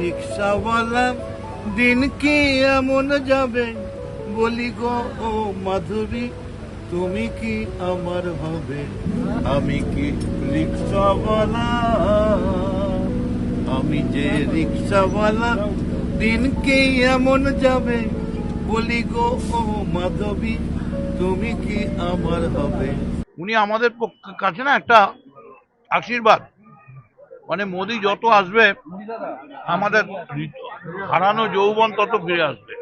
রিক্সাওয়ালা দিন কি এমন যাবে, বলি গো ও মাধুরী তুমি কি আমার হবে? আমি কি রিক্সাওয়ালা, আমি যে রিক্সাওয়ালা, দিন কি এমন যাবে, বলি গো ও মাধবী তুমি কি আমার হবে? উনি আমাদের কাছে না একটা আশীর্বাদ, মানে মোদি যত আসবে আমাদের হারানো যৌবন তত ফিরে আসবে।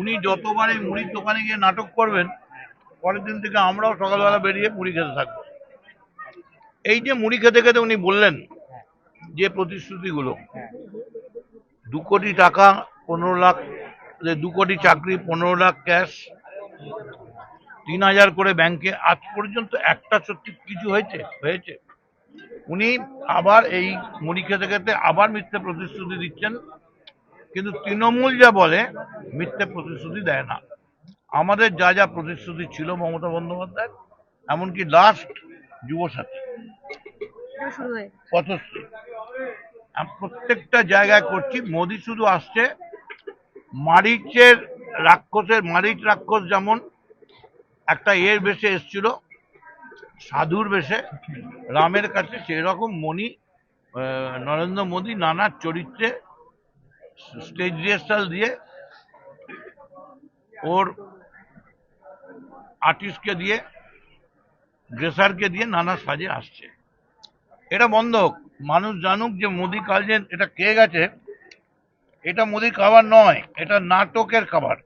উনি যতবার এই মুড়ির দোকানে গিয়ে নাটক করবেন, পরের দিন থেকে আমরাও সকালবেলা বেরিয়ে মুড়ি খেতে থাকবো। এই যে মুড়ি খেতে খেতে উনি বললেন যে প্রতিশ্রুতিগুলো, 2 কোটি টাকা 15 লাখ, 2 কোটি চাকরি 15 লাখ ক্যাশ, 3000 করে ব্যাংকে, আজ পর্যন্ত একটা সত্যি কিছু হয়েছে? উনি আবার এই মুড়ি খেতে খেতে আবার মিথ্যে প্রতিশ্রুতি দিচ্ছেন, কিন্তু তৃণমূল যা বলে মিথ্যে প্রতিশ্রুতি দেয় না। আমাদের যা যা প্রতিশ্রুতি ছিল মমতা বন্দ্যোপাধ্যায়, এমনকি লাস্ট যুবসাথী, পথশ্রী, প্রত্যেকটা জায়গায় করছি। মোদি শুধু আসছে মারিচের রাক্ষসের, মারিচ রাক্ষস যেমন একটা এর বেশে এসছিল, সাধুর বেশে রামের কাছে, সেরকম নরেন্দ্র মোদী নানা চরিত্রে স্টেজ রিহার্সাল দিয়ে, ওর আর্টিস্টকে দিয়ে, ড্রেসারকে দিয়ে নানা সাজে আসছে। এটা বন্ধ হোক, মানুষ জানুক যে মোদি কাল যে এটা খেয়ে গেছে, এটা মোদির খাবার নয়, এটা নাটকের খাবার।